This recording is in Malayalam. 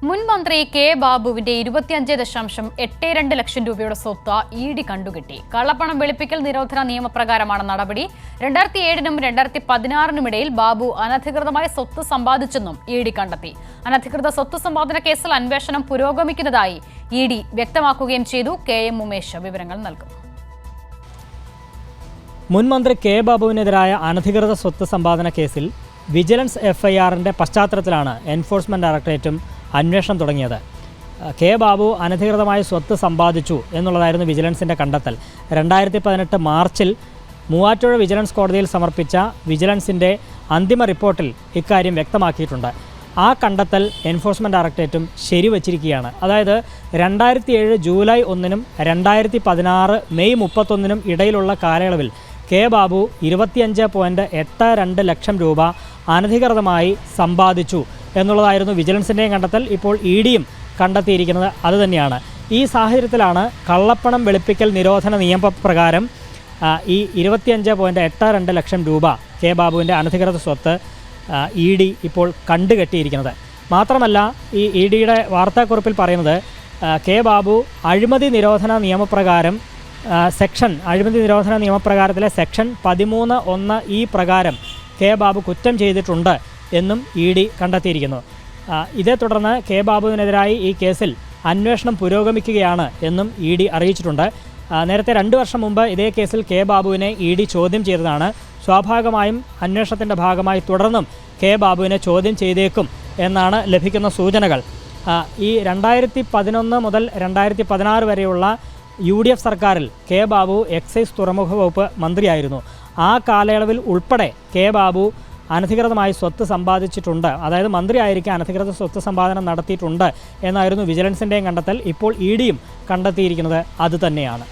മുൻ മന്ത്രി കെ ബാബുവിന്റെ 25.82 ലക്ഷം രൂപയുടെ സ്വത്ത് ഇഡി കണ്ടുകെട്ടി. കള്ളപ്പണം വെളുപ്പിക്കൽ നിരോധന നിയമപ്രകാരമാണ് നടപടി. 2007-നും 2016-നും ഇടയിൽ ബാബു അനധികൃതമായി സ്വത്ത് സമ്പാദിച്ചെന്നും ഇഡി കണ്ടെത്തി. അനധികൃത സ്വത്ത് സമ്പാദന കേസിൽ അന്വേഷണം പുരോഗമിക്കുന്നതായി ഇഡി വ്യക്തമാക്കുകയും ചെയ്തു. KM ഉമേഷ് വിവരങ്ങൾ നൽകും. മുൻ മന്ത്രി കെ ബാബുവിനെതിരായ അനധികൃത സ്വത്ത് സമ്പാദന കേസിൽ വിജിലൻസ് FIRന്റെ പശ്ചാത്തലത്തിലാണ് എൻഫോഴ്സ്മെന്റ് ഡയറക്ടറേറ്റും അന്വേഷണം തുടങ്ങിയത്. കെ ബാബു അനധികൃതമായി സ്വത്ത് സമ്പാദിച്ചു എന്നുള്ളതായിരുന്നു വിജിലൻസിൻ്റെ കണ്ടെത്തൽ. 2018 മാർച്ചിൽ മൂവാറ്റുപുഴ വിജിലൻസ് കോടതിയിൽ സമർപ്പിച്ച വിജിലൻസിൻ്റെ അന്തിമ റിപ്പോർട്ടിൽ ഇക്കാര്യം വ്യക്തമാക്കിയിട്ടുണ്ട്. ആ കണ്ടെത്തൽ എൻഫോഴ്സ്മെന്റ് ഡയറക്ടറേറ്റും ശരിവച്ചിരിക്കുകയാണ്. അതായത് 2007 ജൂലൈ 1-നും 2016 മെയ് 31-നും ഇടയിലുള്ള കാലയളവിൽ കെ ബാബു 25.82 ലക്ഷം രൂപ അനധികൃതമായി സമ്പാദിച്ചു എന്നുള്ളതായിരുന്നു വിജിലൻസിൻ്റെയും കണ്ടെത്തൽ. ഇപ്പോൾ ഇഡിയും കണ്ടെത്തിയിരിക്കുന്നത് അതുതന്നെയാണ്. ഈ സാഹചര്യത്തിലാണ് കള്ളപ്പണം വെളുപ്പിക്കൽ നിരോധന നിയമപ്രകാരം ഈ 25.82 ലക്ഷം രൂപ കെ ബാബുവിൻ്റെ അനധികൃത സ്വത്ത് ഇഡി ഇപ്പോൾ കണ്ടുകെട്ടിയിരിക്കുന്നത്. മാത്രമല്ല, ഈ ഇഡിയുടെ വാർത്താക്കുറിപ്പിൽ പറയുന്നത് കെ ബാബു അഴിമതി നിരോധന നിയമപ്രകാരം അഴിമതി നിരോധന നിയമപ്രകാരത്തിലെ സെക്ഷൻ 13(1) പ്രകാരം കെ ബാബു കുറ്റം ചെയ്തിട്ടുണ്ട് എന്നും ഇഡി കണ്ടെത്തിയിരിക്കുന്നു. ഇതേ തുടർന്ന് കെ ബാബുവിനെതിരായി ഈ കേസിൽ അന്വേഷണം പുരോഗമിക്കുകയാണ് എന്നും ഇഡി അറിയിച്ചിട്ടുണ്ട്. നേരത്തെ 2 വർഷം മുമ്പ് ഇതേ കേസിൽ കെ ബാബുവിനെ ഇഡി ചോദ്യം ചെയ്തതാണ്. സ്വാഭാവികമായും അന്വേഷണത്തിൻ്റെ ഭാഗമായി തുടർന്നും കെ ബാബുവിനെ ചോദ്യം ചെയ്തേക്കും എന്നാണ് ലഭിക്കുന്ന സൂചനകൾ. ഈ 2011 മുതൽ 2016 വരെയുള്ള UDF സർക്കാരിൽ കെ ബാബു എക്സൈസ് തുറമുഖ വകുപ്പ് മന്ത്രിയായിരുന്നു. ആ കാലയളവിൽ ഉൾപ്പെടെ കെ ബാബു അനധികൃതമായി സ്വത്ത് സമ്പാദിച്ചിട്ടുണ്ട്. അതായത് മന്ത്രിയായിരിക്കും അനധികൃത സ്വത്ത് സമ്പാദനം നടത്തിയിട്ടുണ്ട് എന്നായിരുന്നു വിജിലൻസിൻ്റെയും കണ്ടെത്തൽ. ഇപ്പോൾ ഇഡിയും കണ്ടെത്തിയിരിക്കുന്നത് അതുതന്നെയാണ്.